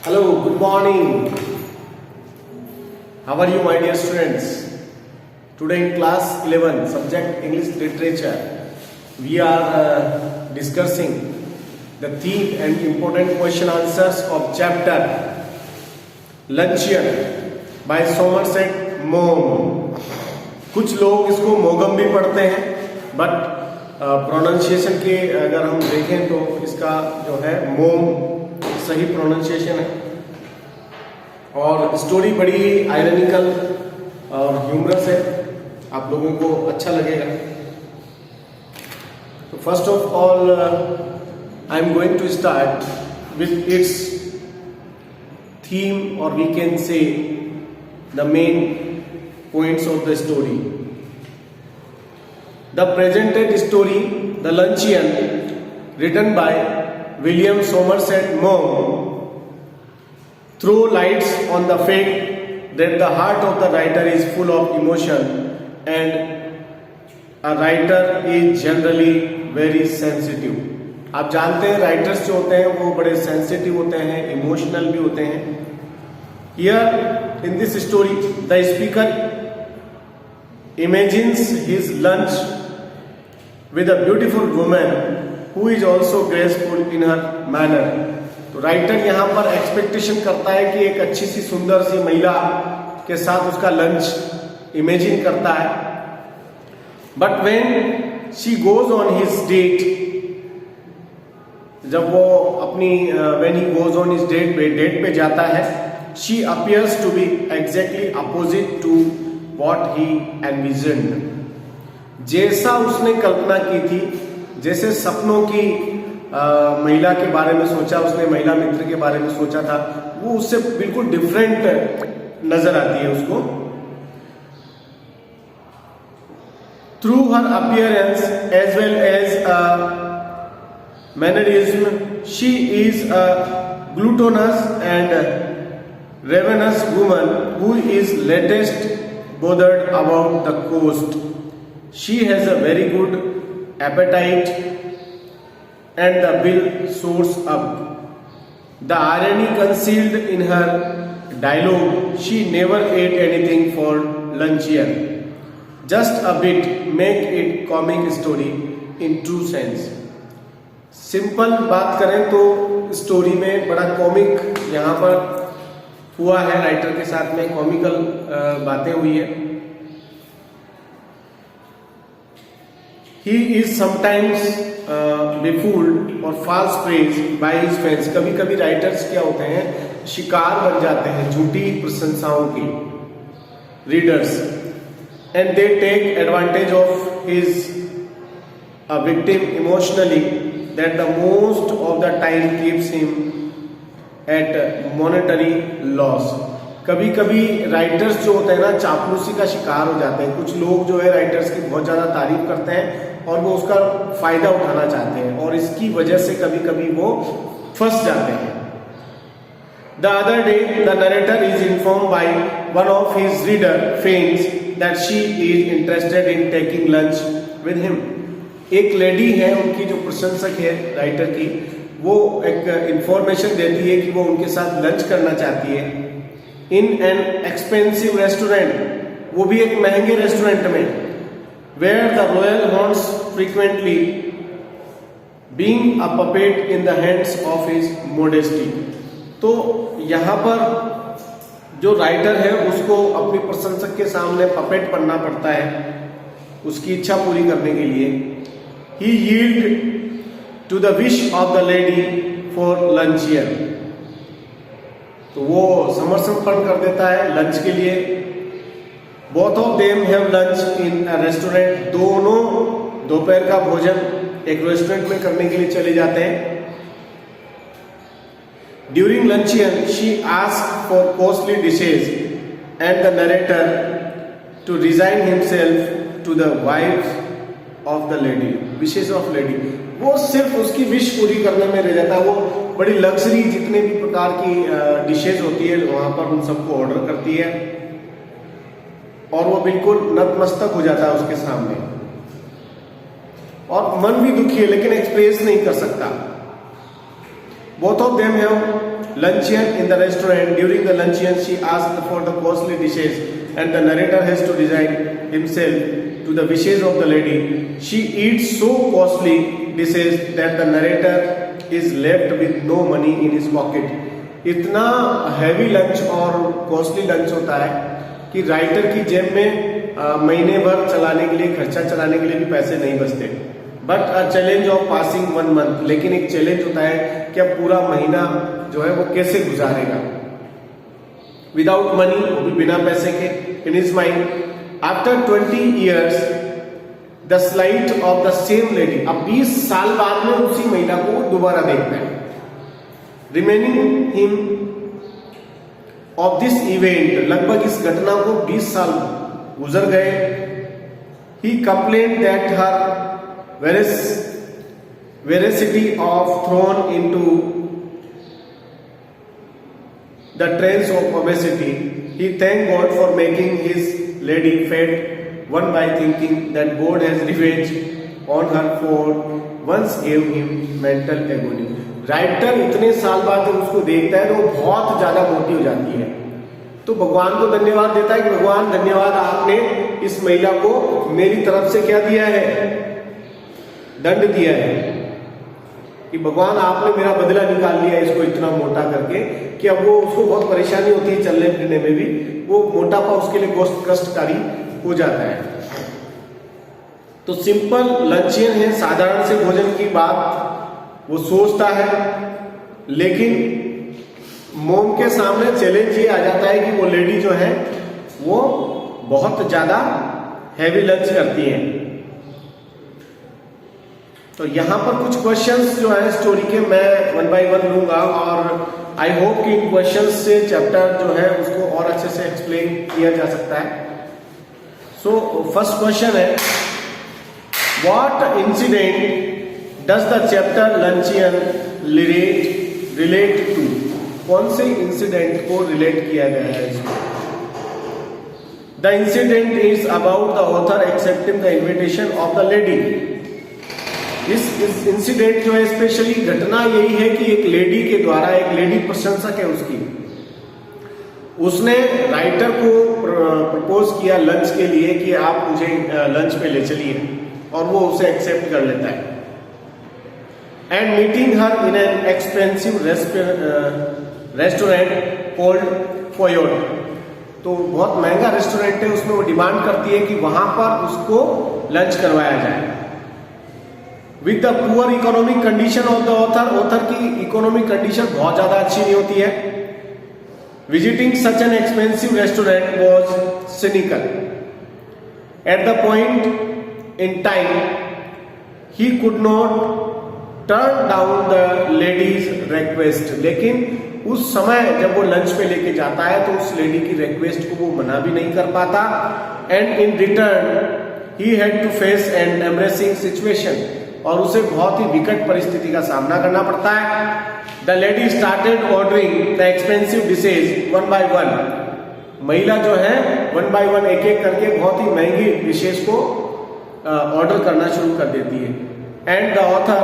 Hello, good morning. How are you, my dear students? Today in class 11, subject English Literature, we are discussing the theme and important question answers of chapter Luncheon by Somerset Maugham. कुछ लोग इसको मोगम भी पढ़ते हैं, but pronunciation के अगर हम देखें तो इसका जो है मोम सही प्रोनाउंसिएशन है। और स्टोरी बड़ी आयरनिकल और ह्यूमरस है, आप लोगों को अच्छा लगेगा। तो first of all I am going to start with its theme, और we can say the main points of the story. The presented story, The Luncheon, written by William Somerset Maugham, throw lights on the fact that the heart of the writer is full of emotion and a writer is generally very sensitive. आप जानते हैं writers जो होते हैं वो बड़े sensitive होते हैं, इमोशनल भी होते हैं। Here in this story, the speaker imagines his lunch with a beautiful woman who is also graceful in her manner. तो राइटर यहाँ पर एक्सपेक्टेशन करता है कि एक अच्छी सी सुंदर सी महिला के साथ उसका लंच इमेजिन करता है। But when she goes on his date, जब वो अपनी when he goes on his date पे जाता है, she appears to be exactly opposite to What he envisioned. जैसा उसने कल्पना की थी, जैसे सपनों की महिला के बारे में सोचा, उसने महिला मित्र के बारे में सोचा था, वो उससे बिल्कुल डिफरेंट नजर आती है उसको। Through her appearance as well as mannerism, she is a gluttonous and ravenous woman who is latest bothered about the coast. She has a very good appetite and the bill soars up. The irony concealed in her dialogue, she never ate anything for luncheon. Just a bit make it comic story in true sense. Simple बात करें तो story में बड़ा comic यहाँ पर हुआ है, writer के साथ में कॉमिकल बातें हुई है। He is sometimes befooled or false praised by his fans. कभी कभी राइटर्स क्या होते हैं, शिकार बन जाते हैं झूठी प्रशंसाओं की, readers, and they take advantage of his a victim emotionally that the most of the time keeps him at monetary loss. कभी कभी राइटर्स जो होते हैं ना, चापलूसी का शिकार हो जाते हैं। कुछ लोग जो है राइटर्स की बहुत ज्यादा तारीफ करते हैं और वो उसका फायदा उठाना चाहते हैं, और इसकी वजह से कभी कभी वो फंस जाते हैं। The other day the narrator is inform by one of his reader friends that she is interested in taking lunch with him. एक लेडी है, उनकी जो प्रशंसक है राइटर की, वो एक इंफॉर्मेशन देती है कि वो उनके साथ लंच करना चाहती है इन एन एक्सपेंसिव रेस्टोरेंट, वो भी एक महंगे रेस्टोरेंट में, where the royal horns frequently being a puppet in the hands of his modesty. तो यहाँ पर जो राइटर है उसको अपनी प्रशंसक के सामने पपेट बनना पड़ता है उसकी इच्छा पूरी करने के लिए। ही yield to the wish of the lady for luncheon, तो वो समर्पण कर देता है लंच के लिए। both of them have lunch in a restaurant, दोनों दोपहर का भोजन एक रेस्टोरेंट में करने के लिए चले जाते हैं। during luncheon she asks for costly dishes and the narrator to resign himself to the wives of the lady, wishes of lady। वो सिर्फ उसकी विश पूरी करने में रह जाता है। वो बड़ी लग्जरी जितने भी प्रकार की डिशेज होती है वहां पर उन सबको ऑर्डर करती है, और वो बिल्कुल नतमस्तक हो जाता है उसके सामने, और मन भी दुखी है लेकिन एक्सप्रेस नहीं कर सकता। Both of them have luncheon in the restaurant. During the luncheon, she asked for the costly dishes, and the narrator has to resign himself to the wishes of the lady. She eats so costly dishes that the narrator is left with no money in his pocket. इतना heavy lunch और costly lunch होता है कि writer की जेब में महीने भर चलाने के लिए, खर्चा चलाने के लिए भी पैसे नहीं बचते. But a challenge of passing 1 month, लेकिन एक चैलेंज होता है कि अब पूरा महीना जो है वो कैसे गुजारेगा विदाउट मनी, वो भी बिना पैसे के. In his mind after 20 years the slight of the same lady. अब 20 साल बाद में उसी महिला को दोबारा देखता है. Reminding him of this event, लगभग इस घटना को 20 साल गुजर गए. He complain that her veracity of thrown into the trance of obesity. He thanked God for making his lady fat, one by thinking that God has revenge on her for once gave him mental agony. Writer इतने साल बाद जब उसको देखता है तो वो बहुत ज्यादा मोटी हो जाती है, तो भगवान को धन्यवाद देता है कि भगवान धन्यवाद, आपने इस महिला को मेरी तरफ से क्या दिया है, दंड दिया है, कि भगवान आपने मेरा बदला निकाल लिया इसको इतना मोटा करके कि अब वो उसको बहुत परेशानी होती है चलने फिरने में भी, वो मोटापा उसके लिए कष्टकारी हो जाता है. तो सिंपल लंचियन है, साधारण से भोजन की बात वो सोचता है, लेकिन मोम के सामने चैलेंज ये आ जाता है कि वो लेडी जो है वो बहुत ज्यादा हैवी लंच करती है. तो यहां पर कुछ क्वेश्चंस जो है स्टोरी के मैं 1 by 1 लूंगा, और आई होप कि इन क्वेश्चंस से चैप्टर जो है उसको और अच्छे से एक्सप्लेन किया जा सकता है. सो फर्स्ट क्वेश्चन है, what incident does the chapter luncheon relate to. कौन से इंसिडेंट को रिलेट किया गया है इसमें. The incident is about the author accepting the invitation of the lady. इस इंसिडेंट जो है स्पेशली घटना यही है कि एक लेडी के द्वारा, एक लेडी प्रशंसक है उसकी, उसने राइटर को प्रपोज किया लंच के लिए कि आप मुझे लंच पे ले चलिए, और वो उसे एक्सेप्ट कर लेता है. And meeting her in an expensive restaurant called Foyot. तो बहुत महंगा रेस्टोरेंट है, उसमें वो डिमांड करती है कि वहां पर उसको लंच करवाया जाए. With the poor economic condition of the author की इकोनॉमिक कंडीशन बहुत ज्यादा अच्छी नहीं होती है. Visiting such an expensive restaurant was cynical. At the point in time he could not turn down the ladies request. लेकिन उस समय जब वो लंच पे लेके जाता है तो उस लेडी की रिक्वेस्ट को वो मना भी नहीं कर पाता. And in return he had to face an embarrassing situation. और उसे बहुत ही विकट परिस्थिति का सामना करना पड़ता है. The lady started ordering the expensive dishes 1 by 1. महिला जो है 1 by 1 एक एक करके बहुत ही महंगी डिशेज को ऑर्डर करना शुरू कर देती है. And the author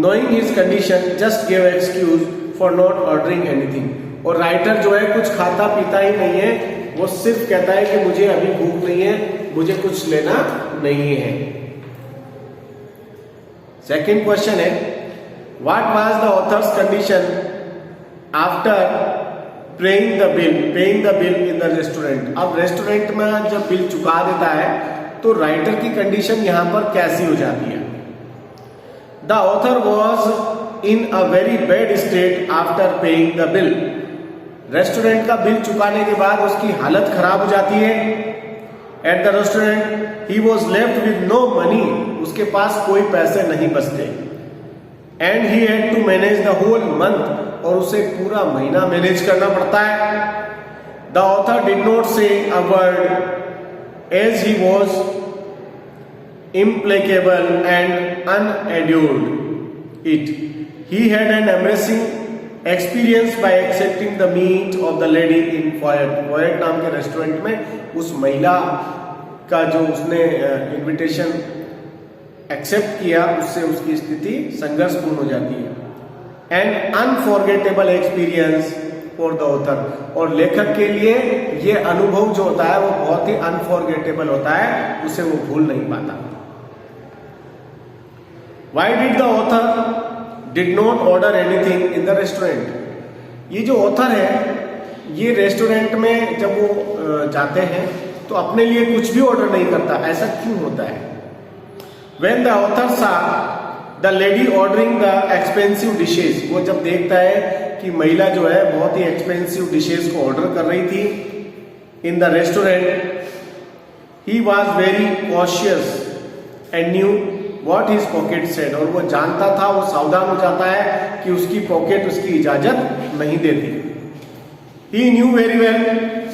knowing his condition just give excuse for not ordering anything. और राइटर जो है कुछ खाता पीता ही नहीं है, वो सिर्फ कहता है कि मुझे अभी भूख नहीं है, मुझे कुछ लेना नहीं है. सेकेंड क्वेश्चन है, what was the author's condition after paying the bill in the restaurant. अब रेस्टोरेंट में जब बिल चुका देता है तो राइटर की कंडीशन यहां पर कैसी हो जाती है. The author was in a very bad state after paying the bill. Restaurant का बिल चुकाने के बाद उसकी हालत खराब हो जाती है. At the restaurant he was left with no money. उसके पास कोई पैसे नहीं बचते. And he had to manage the whole month. और उसे पूरा महीना मैनेज करना पड़ता है. The author did not say a word as he was implacable and unendured it. He had an embarrassing experience by accepting the meat of the lady in Foyet. Foyet नाम के restaurant में उस महिला का जो उसने इनविटेशन एक्सेप्ट किया, उससे उसकी स्थिति संघर्षपूर्ण हो जाती है. An unforgettable experience for the author, और लेखक के लिए ये अनुभव जो होता है वो बहुत ही अनफॉरगेटेबल होता है, उसे वो भूल नहीं पाता। Why did the author did not order anything in the restaurant? ये जो ऑथर है ये रेस्टोरेंट में जब वो जाते हैं तो अपने लिए कुछ भी ऑर्डर नहीं करता, ऐसा क्यों होता है? When the author saw the lady ordering the expensive dishes, वो जब देखता है कि महिला जो है बहुत ही एक्सपेंसिव डिशेस को ऑर्डर कर रही थी in the restaurant, he was very cautious and knew what his pocket said, और वो जानता था, वो सावधान हो जाता है कि उसकी पॉकेट उसकी इजाजत नहीं देती। He knew very well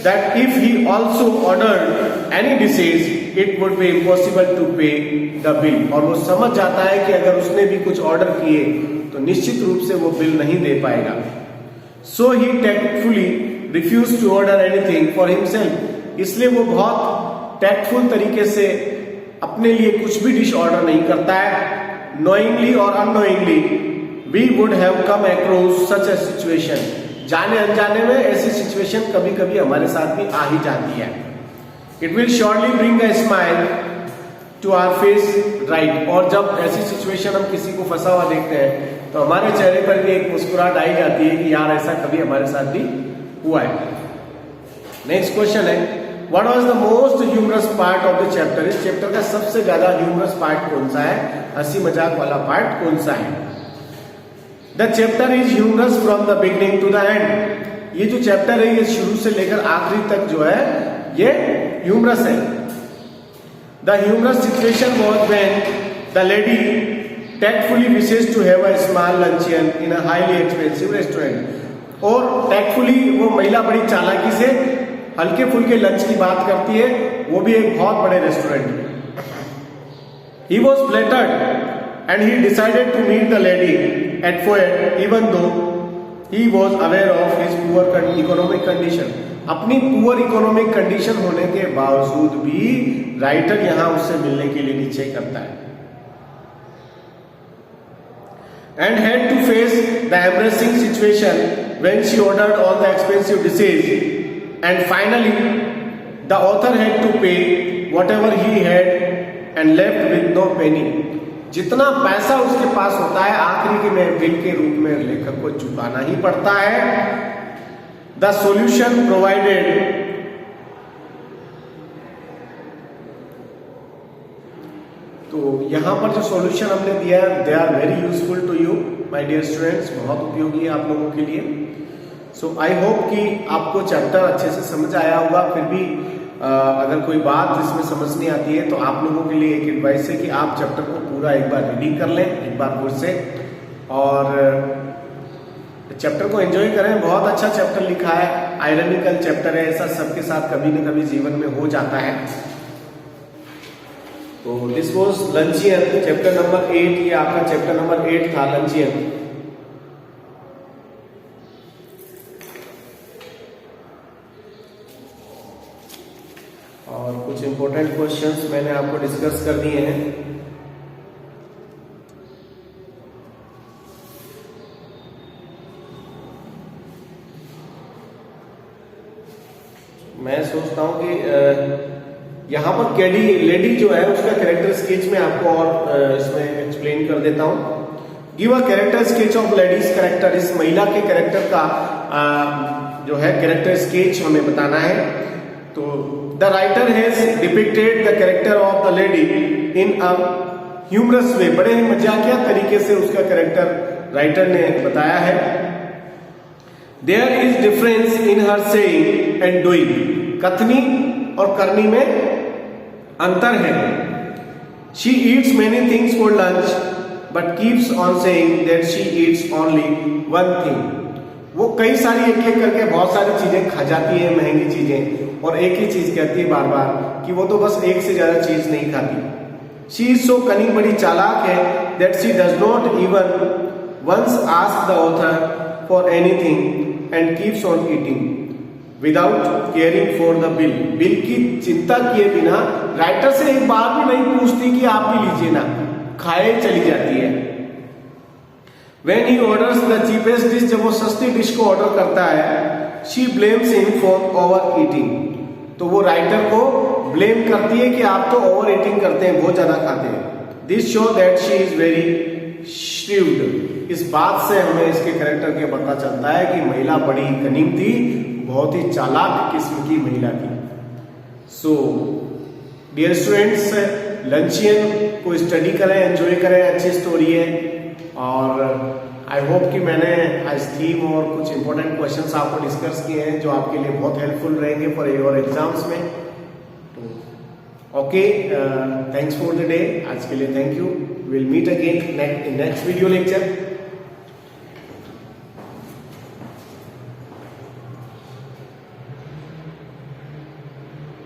that if he also ordered any dishes, it would be impossible to pay the bill, और वो समझ जाता है कि अगर उसने भी कुछ ऑर्डर किए तो निश्चित रूप से वो बिल नहीं दे पाएगा। So he tactfully refused to order anything for himself, इसलिए वो बहुत टैक्टफुल तरीके से अपने लिए कुछ भी डिश ऑर्डर नहीं करता है। Knowingly or unknowingly, we would have come across such a situation, जाने अनजाने में ऐसी सिचुएशन कभी कभी हमारे साथ भी आ ही जाती है। It will surely bring a smile to our face, right? और जब ऐसी सिचुएशन हम किसी को फंसा हुआ देखते हैं तो हमारे चेहरे पर भी एक मुस्कुराहट आई जाती है कि यार ऐसा कभी हमारे साथ भी हुआ है। नेक्स्ट क्वेश्चन है, what was the most humorous part of the chapter? इस चैप्टर का सबसे ज्यादा ह्यूमरस पार्ट कौन सा है, हंसी मजाक वाला पार्ट कौन सा है? The chapter is humorous from the beginning to the end. ये जो चैप्टर है ये शुरू से लेकर आखिरी तक जो है ये ह्यूमरस है। The humorous situation was when the lady tactfully wishes to have a small luncheon in a highly expensive restaurant, और tactfully वो महिला बड़ी चालाकी से हल्के फुल्के लंच की बात करती है, वो भी एक बहुत बड़े रेस्टोरेंट में। He was flattered and he decided to meet the lady at foyer even though he was aware of his poor economic condition। अपनी पुअर इकोनॉमिक कंडीशन होने के बावजूद भी राइटर यहां उससे मिलने के लिए निश्चय करता है। And had to face the embarrassing situation when she ordered all the expensive dishes, and finally the author had to pay whatever he had and left with no penny। जितना पैसा उसके पास होता है आखिरी में बिल के रूप में लेखक को चुकाना ही पड़ता है। The solution provided तो यहाँ पर जो सॉल्यूशन हमने दिया है they are very useful to you my dear students, बहुत उपयोगी है आप लोगों के लिए। सो आई होप कि आपको चैप्टर अच्छे से समझ आया होगा। फिर भी अगर कोई बात इसमें समझ नहीं आती है तो आप लोगों के लिए एक एडवाइस है कि आप चैप्टर को पूरा एक बार रीडिंग कर लें एक बार फिर से, और चैप्टर को एंजॉय करें। बहुत अच्छा चैप्टर लिखा है, आयरनिकल चैप्टर है, ऐसा सबके साथ कभी न कभी जीवन में हो जाता है। तो दिस वाज लंचियन चैप्टर नंबर 8, ये आपका चैप्टर नंबर 8 था लंचियन। और कुछ इंपॉर्टेंट क्वेश्चंस मैंने आपको डिस्कस कर दिए हैं। मैं सोचता हूं कि यहाँ पर कैडी लेडी जो है उसका कैरेक्टर स्केच में आपको और इसमें एक्सप्लेन कर देता हूं। Give a character sketch of ladies character, इस महिला के कैरेक्टर का जो है कैरेक्टर स्केच हमें बताना है। तो the writer has depicted the character of the lady in a humorous way, बड़े ही मजाकिया तरीके से उसका कैरेक्टर राइटर ने बताया है। There is difference in her saying and doing, कथनी और करनी में अंतर है। She eats many things for lunch but keeps on saying that she eats only one thing. वो कई सारी एक एक करके बहुत सारी चीजें खा जाती है, महंगी चीजें, और एक ही चीज कहती है बार बार कि वो तो बस एक से ज्यादा चीज नहीं खाती। शी इज सो कनिंग, बड़ी चालाक है, that she does not even once ask the author for anything and keeps on eating without caring for the bill. Bill की चिंता किए बिना राइटर से एक बार भी नहीं पूछती कि आप भी लीजिए ना, खाए चली जाती है। When he orders the cheapest dish, जब वो सस्ती डिश को ऑर्डर करता है, she blames him for overeating. तो वो राइटर को ब्लेम करती है कि आप तो ओवर ईटिंग करते हैं, बहुत ज्यादा खाते हैं. This show that she is very shrewd. इस बात से हमें इसके कैरेक्टर के पता चलता है कि महिला बड़ी कनिंग थी, बहुत ही चालाक किस्म की महिला थी. सो डियर स्टूडेंट्स, लंचियन को स्टडी करें, एंजॉय करें, अच्छी स्टोरी है. और आई होप कि मैंने आज थीम और कुछ इंपॉर्टेंट क्वेश्चंस आपको डिस्कस किए हैं जो आपके लिए बहुत हेल्पफुल रहेंगे फॉर योर एग्जाम्स में. तो okay, thanks for the day. आज के लिए thank you. Will meet again in next video lecture.